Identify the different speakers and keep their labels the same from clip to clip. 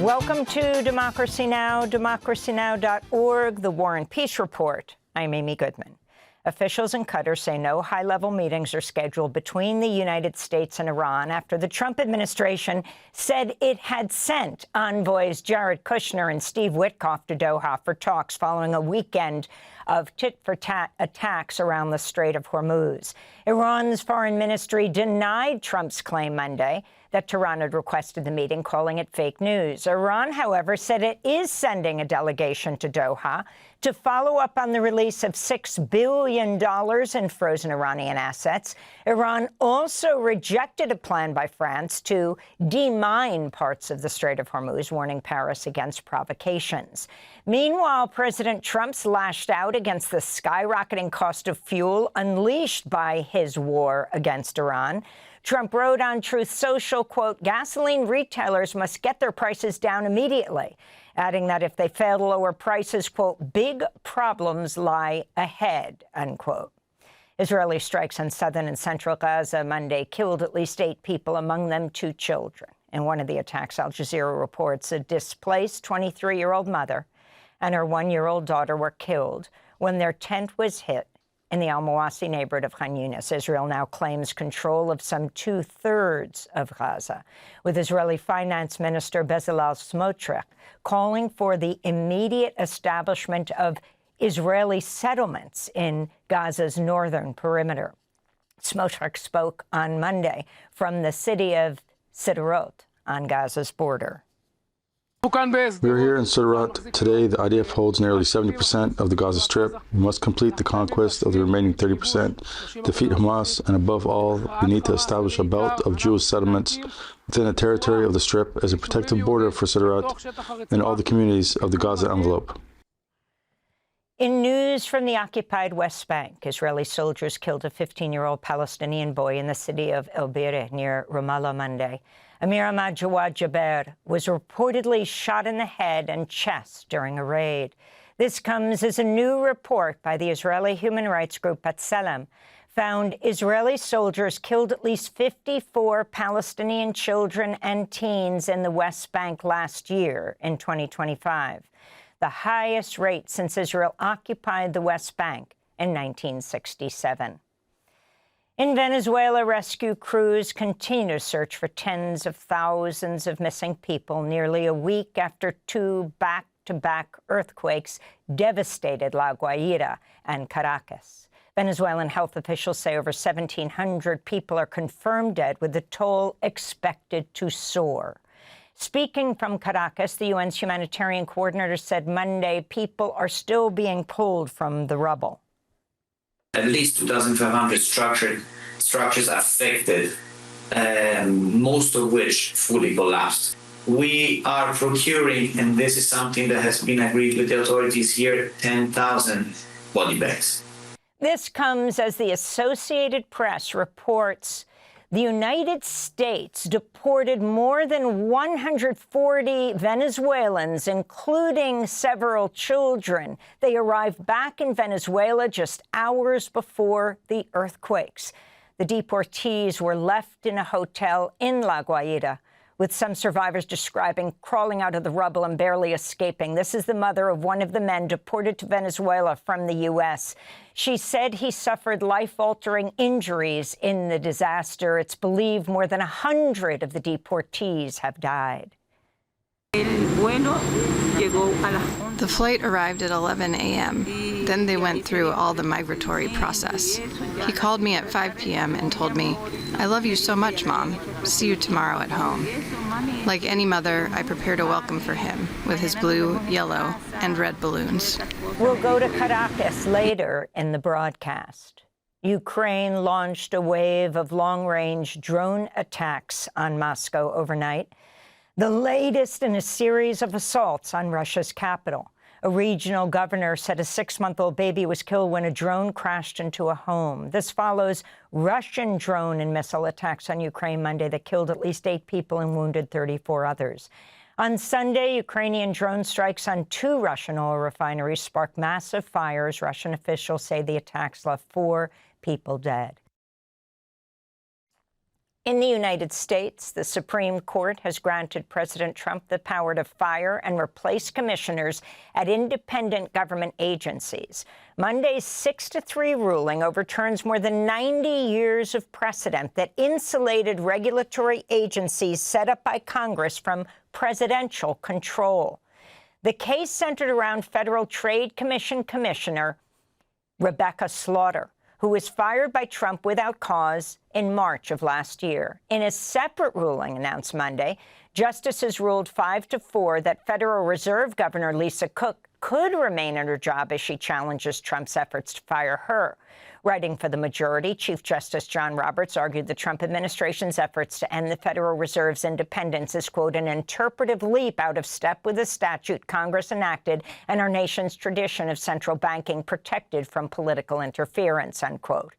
Speaker 1: Welcome to Democracy Now!, democracynow.org, the War and Peace Report. I'm Amy Goodman. Officials in Qatar say no high-level meetings are scheduled between the United States and Iran after the Trump administration said it had sent envoys Jared Kushner and Steve Witkoff to Doha for talks following a weekend of tit-for-tat attacks around the Strait of Hormuz. Iran's foreign ministry denied Trump's claim Monday that Tehran had requested the meeting, calling it fake news. Iran, however, said it is sending a delegation to Doha to follow up on the release of $6 billion in frozen Iranian assets. Iran also rejected a plan by France to demine parts of the Strait of Hormuz, warning Paris against provocations. Meanwhile, President Trump's lashed out against the skyrocketing cost of fuel unleashed by his war against Iran. Trump wrote on Truth Social, quote, gasoline retailers must get their prices down immediately, adding that if they fail to lower prices, quote, big problems lie ahead, unquote. Israeli strikes on southern and central Gaza Monday killed at least 8 people, among them 2 children. In one of the attacks, Al Jazeera reports a displaced 23-year-old mother and her 1-year-old daughter were killed when their tent was hit in the Al-Mawasi neighborhood of Khan Yunis. Israel now claims control of some 2/3 of Gaza, with Israeli Finance Minister Bezalel Smotrich calling for the immediate establishment of Israeli settlements in Gaza's northern perimeter. Smotrich spoke on Monday from the city of Sderot on Gaza's border.
Speaker 2: We're here in Sderot. Today, the IDF holds nearly 70% of the Gaza Strip. We must complete the conquest of the remaining 30%, defeat Hamas, and above all, we need to establish a belt of Jewish settlements within the territory of the Strip as a protective border for Sderot and all the communities of the Gaza envelope.
Speaker 1: In news from the occupied West Bank, Israeli soldiers killed a 15-year-old Palestinian boy in the city of El Bireh near Ramallah Monday. Amir Ahmad Jawad Jaber was reportedly shot in the head and chest during a raid. This comes as a new report by the Israeli human rights group B'Tselem found Israeli soldiers killed at least 54 Palestinian children and teens in the West Bank last year in 2025, the highest rate since Israel occupied the West Bank in 1967. In Venezuela, rescue crews continue to search for tens of thousands of missing people nearly a week after 2 back-to-back earthquakes devastated La Guaira and Caracas. Venezuelan health officials say over 1,700 people are confirmed dead, with the toll expected to soar. Speaking from Caracas, the UN's humanitarian coordinator said Monday people are still being pulled from the rubble.
Speaker 3: At least 2,500 structures affected, most of which fully collapsed. We are procuring, and this is something that has been agreed with the authorities here, 10,000 body bags.
Speaker 1: This comes as the Associated Press reports the United States deported more than 140 Venezuelans, including several children. They arrived back in Venezuela just hours before the earthquakes. The deportees were left in a hotel in La Guaira, with some survivors describing crawling out of the rubble and barely escaping. This is the mother of one of the men deported to Venezuela from the U.S. She said he suffered life-altering injuries in the disaster. It's believed more than 100 of the deportees have died.
Speaker 4: The flight arrived at 11 a.m. Then they went through all the migratory process. He called me at 5 p.m. and told me, "I love you so much, Mom. See you tomorrow at home." Like any mother, I prepared a welcome for him with his blue, yellow, and red balloons.
Speaker 1: We'll go to Caracas later in the broadcast. Ukraine launched a wave of long-range drone attacks on Moscow overnight, the latest in a series of assaults on Russia's capital. A regional governor said a 6-month-old baby was killed when a drone crashed into a home. This follows Russian drone and missile attacks on Ukraine Monday that killed at least 8 people and wounded 34 others. On Sunday, Ukrainian drone strikes on 2 Russian oil refineries sparked massive fires. Russian officials say the attacks left 4 people dead. In the United States, the Supreme Court has granted President Trump the power to fire and replace commissioners at independent government agencies. Monday's 6-3 ruling overturns more than 90 years of precedent that insulated regulatory agencies set up by Congress from presidential control. The case centered around Federal Trade Commission Commissioner Rebecca Slaughter, who was fired by Trump without cause in March of last year. In a separate ruling announced Monday, justices ruled 5-4 that Federal Reserve Governor Lisa Cook could remain in her job as she challenges Trump's efforts to fire her. Writing for the majority, Chief Justice John Roberts argued the Trump administration's efforts to end the Federal Reserve's independence is, quote, an interpretive leap out of step with the statute Congress enacted and our nation's tradition of central banking protected from political interference, unquote.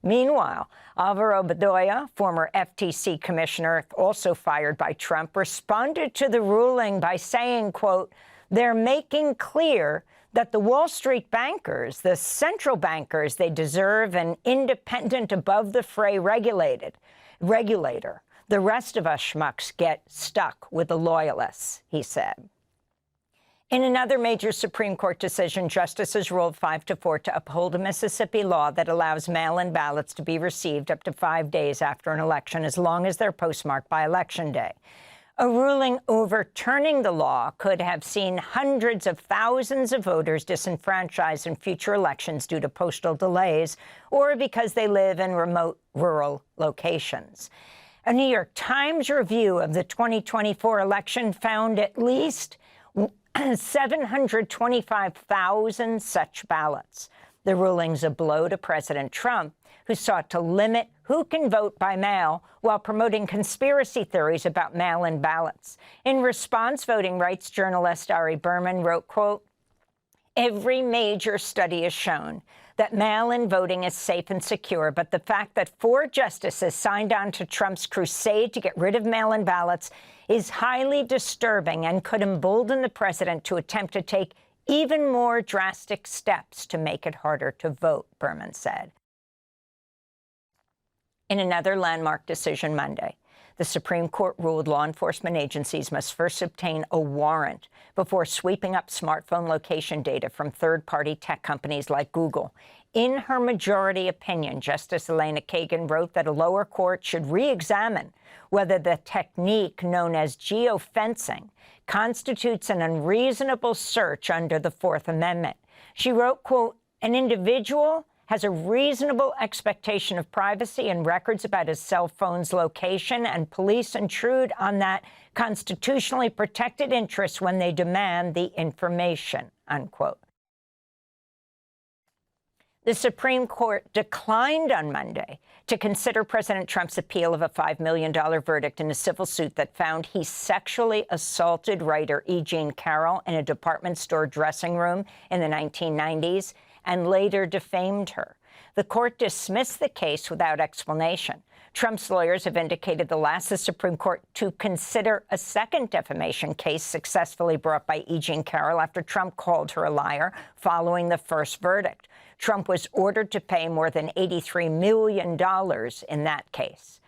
Speaker 1: Meanwhile, Alvaro Bedoya, former FTC commissioner, also fired by Trump, responded to the ruling by saying, quote, they're making clear that the Wall Street bankers, the central bankers, they deserve an independent, above-the-fray regulator. The rest of us schmucks get stuck with the loyalists, he said. In another major Supreme Court decision, justices ruled 5-4 to uphold a Mississippi law that allows mail-in ballots to be received up to 5 days after an election, as long as they're postmarked by Election Day. A ruling overturning the law could have seen hundreds of thousands of voters disenfranchised in future elections due to postal delays or because they live in remote rural locations. A New York Times review of the 2024 election found at least 725,000 such ballots. The ruling's a blow to President Trump, who sought to limit who can vote by mail while promoting conspiracy theories about mail-in ballots. In response, voting rights journalist Ari Berman wrote, quote, every major study has shown that mail-in voting is safe and secure, but the fact that 4 justices signed on to Trump's crusade to get rid of mail-in ballots is highly disturbing and could embolden the president to attempt to take even more drastic steps to make it harder to vote, Berman said. In another landmark decision Monday, the Supreme Court ruled law enforcement agencies must first obtain a warrant before sweeping up smartphone location data from third-party tech companies like Google. In her majority opinion, Justice Elena Kagan wrote that a lower court should re-examine whether the technique known as geofencing constitutes an unreasonable search under the Fourth Amendment. She wrote, quote, an individual has a reasonable expectation of privacy and records about his cell phone's location, and police intrude on that constitutionally protected interest when they demand the information, unquote. The Supreme Court declined on Monday to consider President Trump's appeal of a $5 million verdict in a civil suit that found he sexually assaulted writer E. Jean Carroll in a department store dressing room in the 1990s and later defamed her. The court dismissed the case without explanation. Trump's lawyers have indicated they'll ask the Supreme Court to consider a second defamation case successfully brought by E. Jean Carroll after Trump called her a liar following the first verdict. Trump was ordered to pay more than $83 million in that case.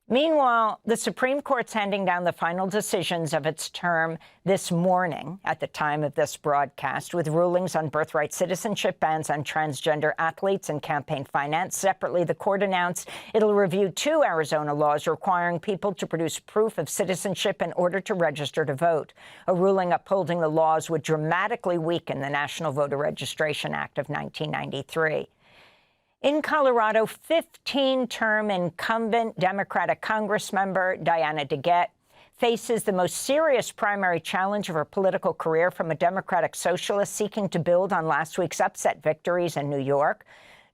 Speaker 1: Meanwhile, the Supreme Court's handing down the final decisions of its term this morning at the time of this broadcast, with rulings on birthright citizenship, bans on transgender athletes, and campaign finance. Separately, the court announced it'll review 2 Arizona laws requiring people to produce proof of citizenship in order to register to vote. A ruling upholding the laws would dramatically weaken the National Voter Registration Act of 1993. In Colorado, 15-term incumbent Democratic Congressmember Diana DeGette faces the most serious primary challenge of her political career from a Democratic socialist seeking to build on last week's upset victories in New York.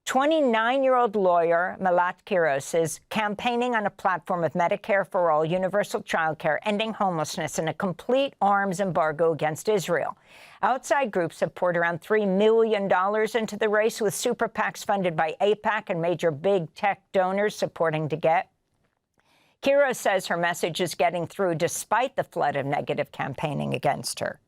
Speaker 1: 29-year-old lawyer Malat Quiros is campaigning on a platform of Medicare for all, universal child care, ending homelessness, and a complete arms embargo against Israel. Outside groups have poured around $3 million into the race, with super PACs funded by AIPAC and major big tech donors supporting DeGette. Quiros says her message is getting through despite the flood of negative campaigning against her.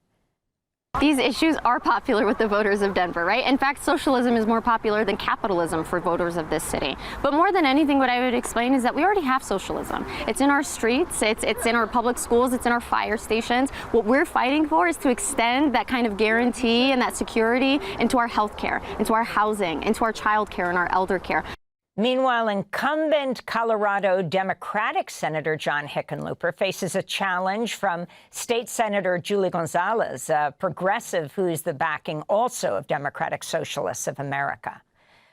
Speaker 5: These issues are popular with the voters of Denver, right? In fact, socialism is more popular than capitalism for voters of this city. But more than anything, what I would explain is that we already have socialism. It's in our streets, it's in our public schools, it's in our fire stations. What we're fighting for is to extend that kind of guarantee and that security into our health care, into our housing, into our child care and our elder care.
Speaker 1: Meanwhile, incumbent Colorado Democratic Senator John Hickenlooper faces a challenge from State Senator Julie Gonzalez, a progressive who's the backing also of Democratic Socialists of America.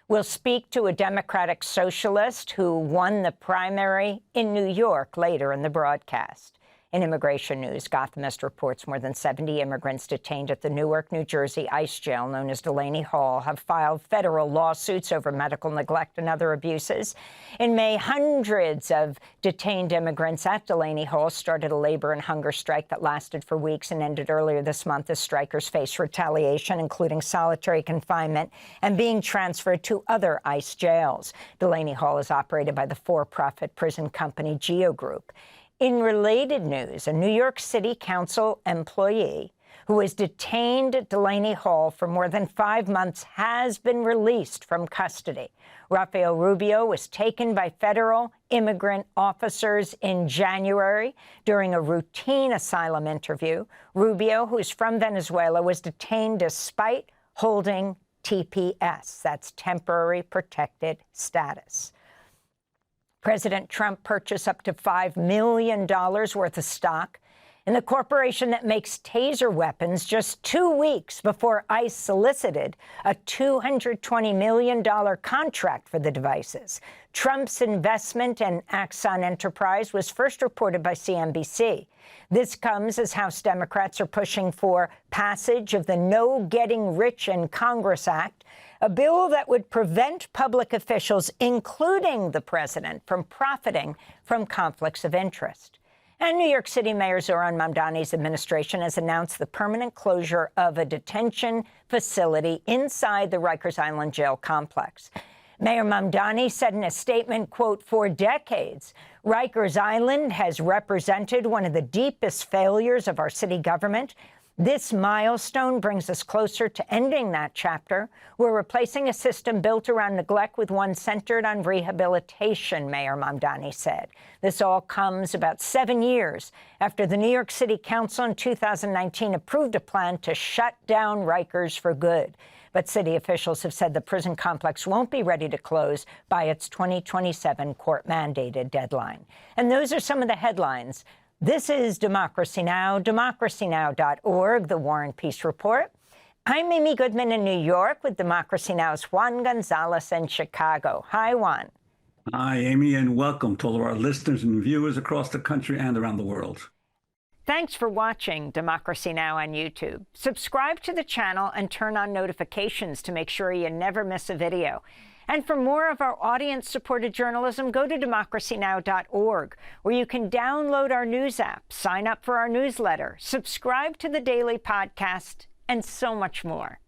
Speaker 1: We'll speak to a Democratic socialist who won the primary in New York later in the broadcast. In immigration news, Gothamist reports more than 70 immigrants detained at the Newark, New Jersey ICE jail known as Delaney Hall have filed federal lawsuits over medical neglect and other abuses. In May, hundreds of detained immigrants at Delaney Hall started a labor and hunger strike that lasted for weeks and ended earlier this month as strikers faced retaliation, including solitary confinement and being transferred to other ICE jails. Delaney Hall is operated by the for-profit prison company Geo Group. In related news, a New York City Council employee who was detained at Delaney Hall for more than 5 months has been released from custody. Rafael Rubio was taken by federal immigrant officers in January during a routine asylum interview. Rubio, who's from Venezuela, was detained despite holding TPS, that's temporary protected status. President Trump purchased up to $5 million worth of stock in the corporation that makes taser weapons just 2 weeks before ICE solicited a $220 million contract for the devices. Trump's investment in Axon Enterprise was first reported by CNBC. This comes as House Democrats are pushing for passage of the No Getting Rich in Congress Act, a bill that would prevent public officials, including the president, from profiting from conflicts of interest. And New York City Mayor Zohran Mamdani's administration has announced the permanent closure of a detention facility inside the Rikers Island jail complex. Mayor Mamdani said in a statement, quote, "For decades, Rikers Island has represented one of the deepest failures of our city government. This milestone brings us closer to ending that chapter. We're replacing a system built around neglect with one centered on rehabilitation," Mayor Mamdani said. This all comes about 7 years after the New York City Council in 2019 approved a plan to shut down Rikers for good. But city officials have said the prison complex won't be ready to close by its 2027 court-mandated deadline. And those are some of the headlines. This is Democracy Now!, democracynow.org, The War and Peace Report. I'm Amy Goodman in New York with Democracy Now!'s Juan Gonzalez in Chicago. Hi, Juan.
Speaker 6: Hi, Amy, and welcome to all of our listeners and viewers across the country and around the world.
Speaker 1: Thanks for watching Democracy Now! On YouTube. Subscribe to the channel and turn on notifications to make sure you never miss a video. And for more of our audience-supported journalism, go to democracynow.org, where you can download our news app, sign up for our newsletter, subscribe to the daily podcast, and so much more.